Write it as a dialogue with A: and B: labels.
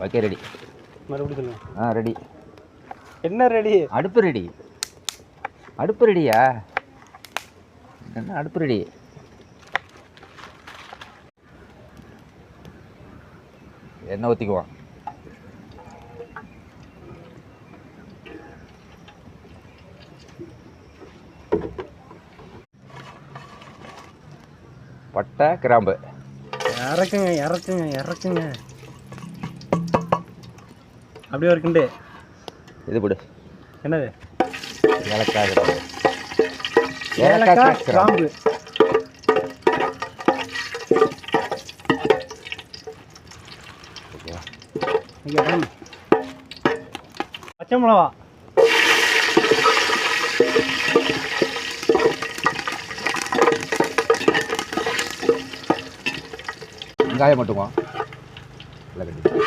A: Okay ready.
B: மறுபடியும் சொல்லுங்க.
A: Ready.
B: என்ன ரெடி?
A: அடுப்பு ரெடி. அடுப்பு ரெடியா? என்ன அடுப்பு ரெடி? எண்ணெய் ஊற்றிக்குவோம். பட்டை கிராம்பு
B: இறக்குங்க இறக்குங்க இறக்குங்க. அப்படியே இருக்குண்டு
A: இது போடு.
B: என்னது?
A: ஏலக்காய் கிராம்பு.
B: ஏலக்காய் கிராம்பு. பச்சை மிளகா.
A: வெங்காயம் மட்டுமா? இல்லை கட்டி